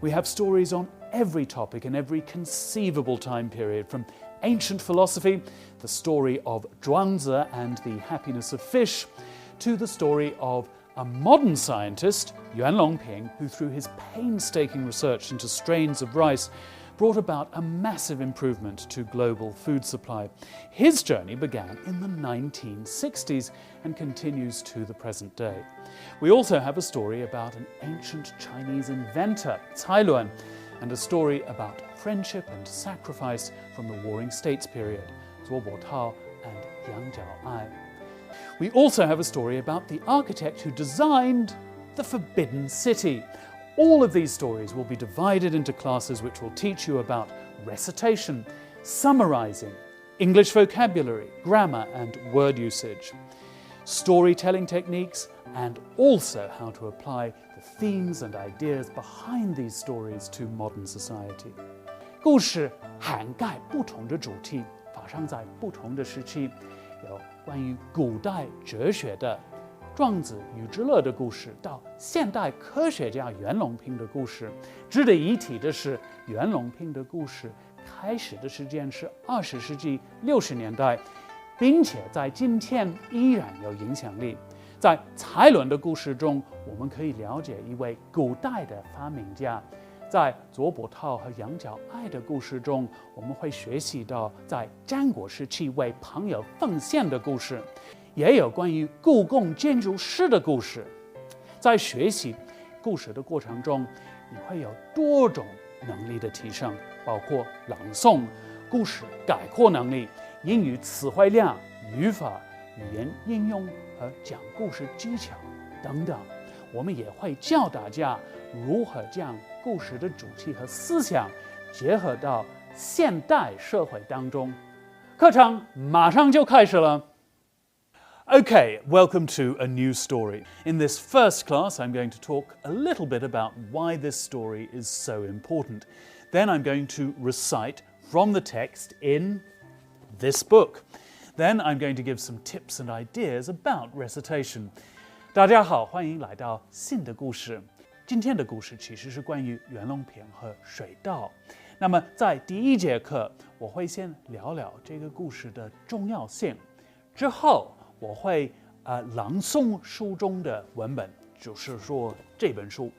We have stories on every topic in every conceivable time period, from ancient philosophy, the story of Zhuangzi and the happiness of fish, to the story of a modern scientist, Yuan Longping, who through his painstaking research into strains of rice brought about a massive improvement to global food supply. His journey began in the 1960s and continues to the present day. We also have a story about an ancient Chinese inventor, Cai Luan, and a story about friendship and sacrifice from the Warring States period, Zuo Bo and Yang Jiaoai. We also have a story about the architect who designed the Forbidden City. All of these stories will be divided into classes which will teach you about recitation, summarizing, English vocabulary, grammar and word usage, storytelling techniques, and also how to apply the themes and ideas behind these stories to modern society. 故事涵盖不同的主题，发生在不同的时期，有关于古代哲学的庄子与之乐的故事，到现代科学家袁隆平的故事。值得一提的是，袁隆平的故事开始的时间是20世纪60年代，并且在今天依然有影响力。在蔡伦的故事中，我们可以了解一位古代的发明家；在左伯涛和杨角爱的故事中，我们会学习到在战国时期为朋友奉献的故事。也有关于故宫建筑师的故事。在学习故事的过程中，你会有多种能力的提升，包括朗诵、故事概括能力、英语词汇量、语法、语言应用和讲故事技巧等等。我们也会教大家如何将故事的主题和思想结合到现代社会当中。课程马上就开始了。Okay, welcome to a new story. In this first class, I'm going to talk a little bit about why this story is so important. Then I'm going to recite from the text in this book. Then I'm going to give some tips and ideas about recitation. 大家好，欢迎来到新的故事。今天的故事其实是关于袁隆平和水稻。那么在第一节课，我会先聊聊这个故事的重要性，之后我会朗诵书中的文本，就是说这本书。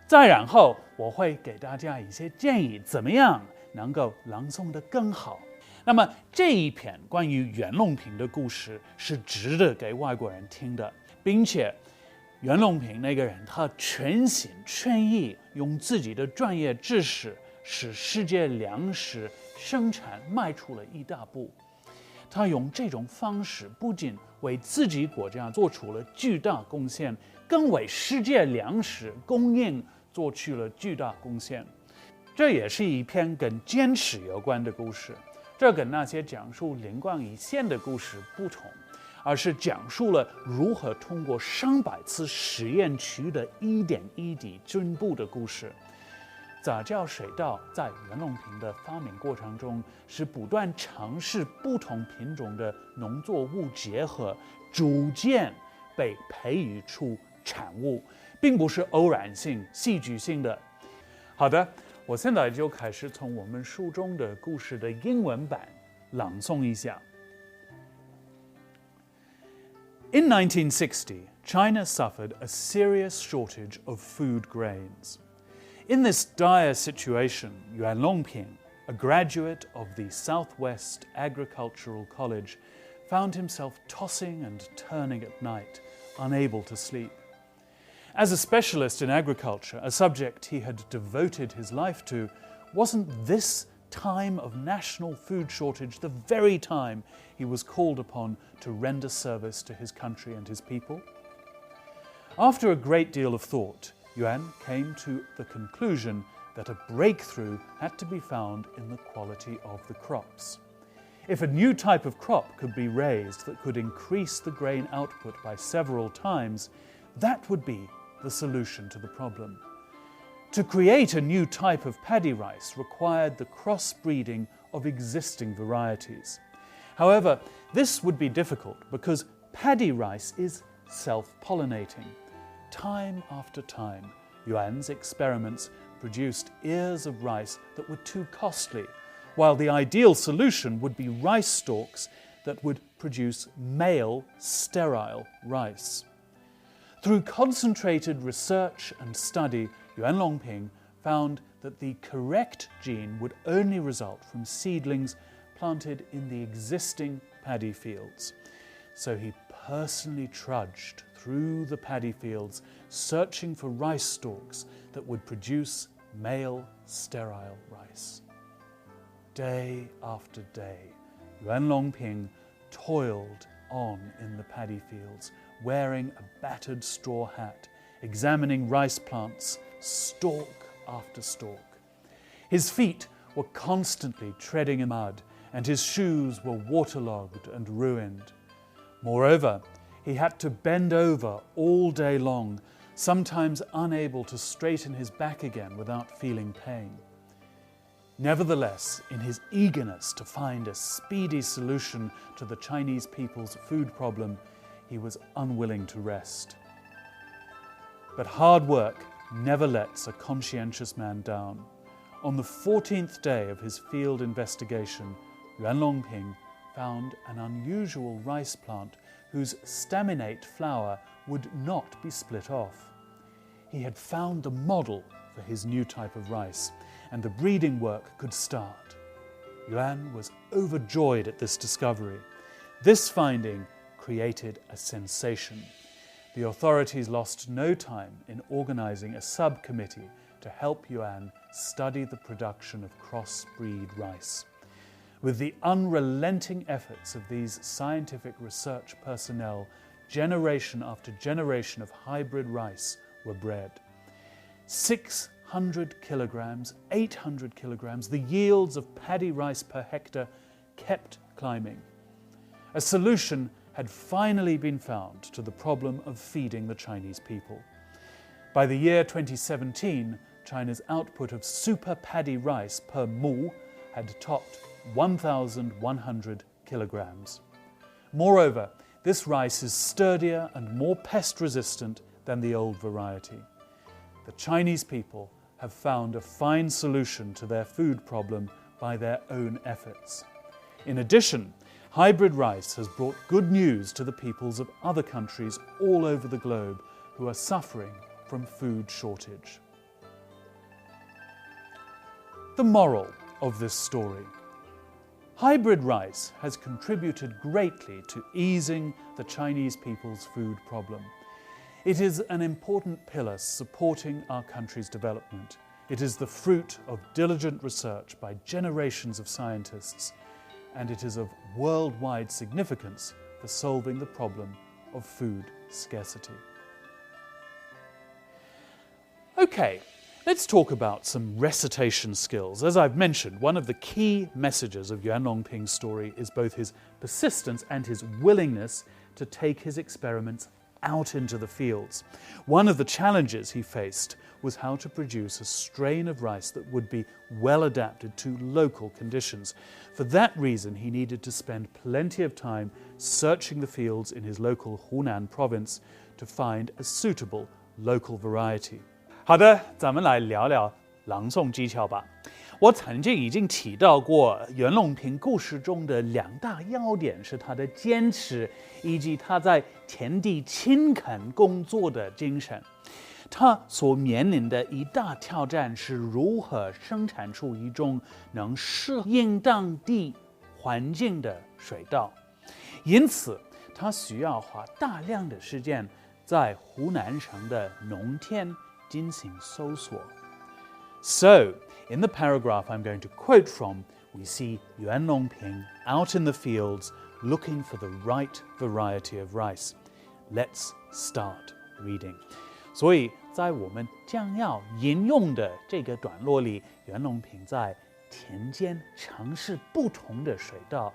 再然后我会给大家一些建议，怎么样能够朗诵得更好。那么这一篇关于袁隆平的故事是值得给外国人听的，并且袁隆平那个人他全心全意用自己的专业知识，使世界粮食生产迈出了一大步。他用这种方式不仅为自己国家做出了巨大贡献，更为世界粮食供应做出了巨大贡献。这也是一篇跟坚持有关的故事，这跟那些讲述灵光一现的故事不同，而是讲述了如何通过上百次实验取得一点一滴进步的故事。杂交水稻在袁隆平的发明过程中是不断尝试不同品种的农作物结合，逐渐被培育出产物，并不是偶然性、戏剧性的。好的，我现在就开始从我们书中的故事的英文版朗诵一下。In 1960, China suffered a serious shortage of food grains. In this dire situation, Yuan Longping, a graduate of the Southwest Agricultural College, found himself tossing and turning at night, unable to sleep. As a specialist in agriculture, a subject he had devoted his life to, wasn't this time of national food shortage the very time he was called upon to render service to his country and his people? After a great deal of thought, Yuan came to the conclusion that a breakthrough had to be found in the quality of the crops. If a new type of crop could be raised that could increase the grain output by several times, that would be the solution to the problem. To create a new type of paddy rice required the crossbreeding of existing varieties. However, this would be difficult because paddy rice is self-pollinating. Time after time, Yuan's experiments produced ears of rice that were too costly, while the ideal solution would be rice stalks that would produce male, sterile rice. Through concentrated research and study, Yuan Longping found that the correct gene would only result from seedlings planted in the existing paddy fields. So he personally trudged through the paddy fields, searching for rice stalks that would produce male, sterile rice. Day after day, Yuan Longping toiled on in the paddy fields, wearing a battered straw hat, examining rice plants, stalk after stalk. His feet were constantly treading in mud, and his shoes were waterlogged and ruined. Moreover, he had to bend over all day long, sometimes unable to straighten his back again without feeling pain. Nevertheless, in his eagerness to find a speedy solution to the Chinese people's food problem, he was unwilling to rest. But hard work never lets a conscientious man down. On the 14th day of his field investigation, Yuan Longping found an unusual rice plant whose staminate flower would not be split off. He had found the model for his new type of rice, and the breeding work could start. Yuan was overjoyed at this discovery. This finding created a sensation. The authorities lost no time in organizing a subcommittee to help Yuan study the production of cross-breed rice. With the unrelenting efforts of these scientific research personnel, generation after generation of hybrid rice were bred. 600 kilograms, 800 kilograms, the yields of paddy rice per hectare kept climbing. A solution had finally been found to the problem of feeding the Chinese people. By the year 2017, China's output of super paddy rice per mu had topped 1,100 kilograms. Moreover, this rice is sturdier and more pest-resistant than the old variety. The Chinese people have found a fine solution to their food problem by their own efforts. In addition, hybrid rice has brought good news to the peoples of other countries all over the globe who are suffering from food shortage. The moral of this story: hybrid rice has contributed greatly to easing the Chinese people's food problem. It is an important pillar supporting our country's development. It is the fruit of diligent research by generations of scientists, and it is of worldwide significance for solving the problem of food scarcity. Okay, let's talk about some recitation skills. As I've mentioned, one of the key messages of Yuan Longping's story is both his persistence and his willingness to take his experiments out into the fields. One of the challenges he faced was how to produce a strain of rice that would be well adapted to local conditions. For that reason, he needed to spend plenty of time searching the fields in his local Hunan province to find a suitable local variety. 好的，咱们来聊聊朗诵技巧吧。我曾经已经提到过，袁隆平故事中的两大要点是他的坚持，以及他在田地勤恳工作的精神。他所面临的一大挑战是如何生产出一种能适应当地环境的水稻，因此他需要花大量的时间在湖南省的农田进行搜索。So, in the paragraph I'm going to quote from, we see Yuan Longping out in the fields looking for the right variety of rice. Let's start reading. 所以在我们将要引用的这个段落里，袁隆平在田间尝试不同的水稻。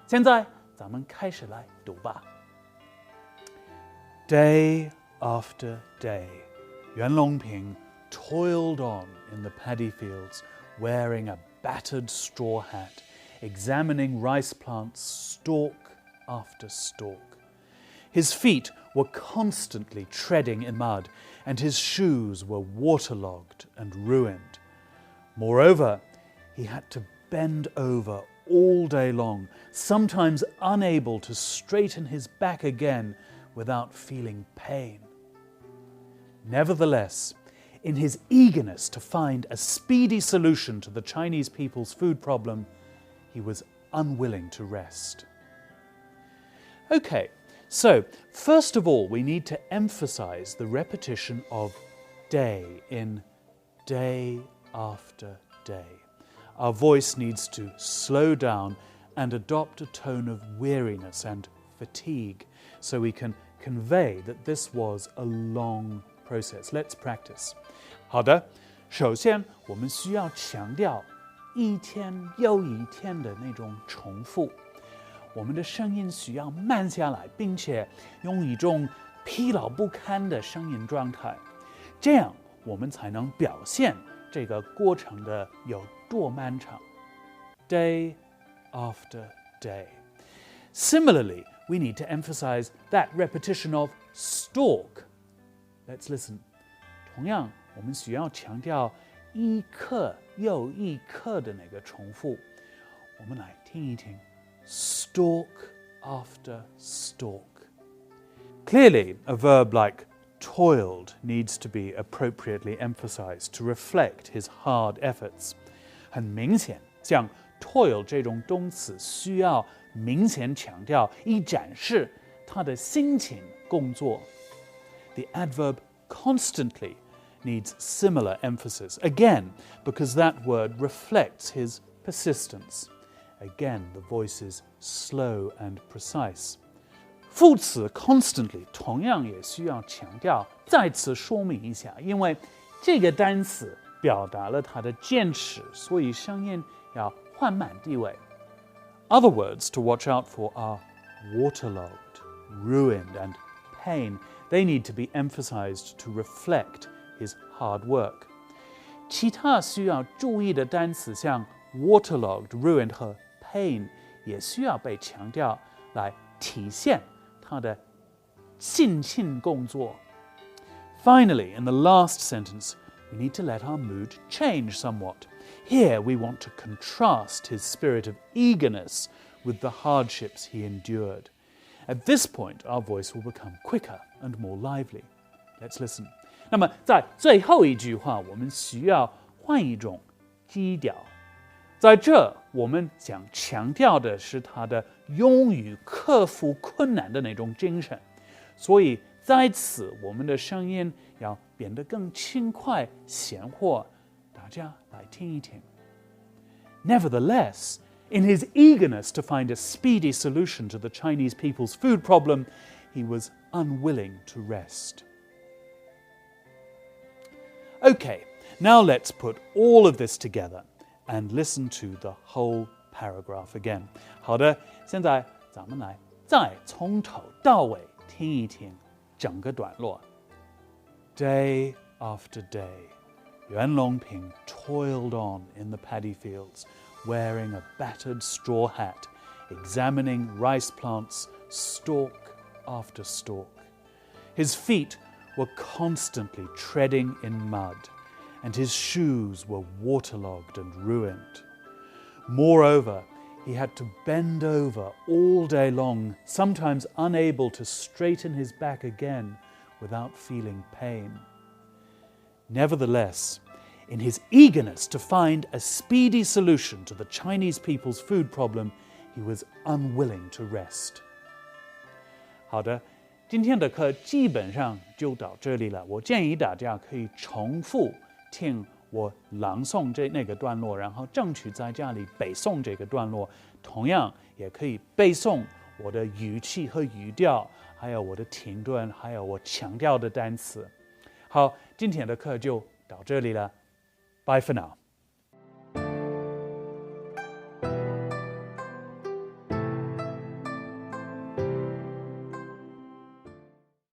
现在咱们开始来读吧。Day after day, Yuan Longping toiled on in the paddy fields, wearing a battered straw hat, examining rice plants stalk after stalk. His feet were constantly treading in mud, and his shoes were waterlogged and ruined. Moreover, he had to bend over all day long, sometimes unable to straighten his back again without feeling pain. Nevertheless, in his eagerness to find a speedy solution to the Chinese people's food problem, he was unwilling to rest. Okay, so first of all, we need to emphasize the repetition of day in day after day. Our voice needs to slow down and adopt a tone of weariness and fatigue so we can convey that this was a long process. Let's practice. 好的，首先我们需要强调一天又一天的那种重复。我们的声音需要慢下来，并且用一种疲劳不堪的声音状态，这样我们才能表现这个过程的有多漫长。Day after day. Similarly, we need to emphasize that repetition of stalk. Let's listen. 同样，我们需要强调一刻又一刻的那个重复。我们来听一听。Stalk after stalk. Clearly, a verb like toiled needs to be appropriately emphasized to reflect his hard efforts. 很明显，像 toil 这种动词需要明显强调，以展示他的辛勤工作。The adverb constantly needs similar emphasis, again, because that word reflects his persistence. Again, the voice is slow and precise. 副词 constantly 同样也需要强调，再次说明一下，因为这个单词表达了他的坚持，所以声音要缓慢地位。Other words to watch out for are waterlogged, ruined, and pain. They need to be emphasized to reflect his hard work. 其他需要注意的单词像 waterlogged, ruined 和 pain 也需要被强调来体现他的辛勤工作。Finally, in the last sentence, we need to let our mood change somewhat. Here we want to contrast his spirit of eagerness with the hardships he endured. At this point, our voice will become quicker and more lively. Let's listen. 那么在最后一句话，我们需要换一种基调。在这，我们想强调的是他的勇于克服困难的那种精神，所以在此，我们的声音要变得更轻快、鲜活。大家来听一听。Nevertheless, in his eagerness to find a speedy solution to the Chinese people's food problem, he was unwilling to rest. Okay, now let's put all of this together and listen to the whole paragraph again. 好的，现在咱们来再从头到尾听一听整个段落。Day after day, Yuan Longping toiled on in the paddy fields, wearing a battered straw hat, examining rice plants stalk after stalk. His feet were constantly treading in mud, and his shoes were waterlogged and ruined. Moreover, he had to bend over all day long, sometimes unable to straighten his back again without feeling pain. Nevertheless, in his eagerness to find a speedy solution to the Chinese people's food problem, he was unwilling to rest. 好的，今天的课基本上就到这里了。我建议大家可以重复听我朗诵那个段落，然后争取在家里背诵这个段落。同样也可以背诵我的语气和语调，还有我的停顿，还有我强调的单词。好，今天的课就到这里了。Bye for now.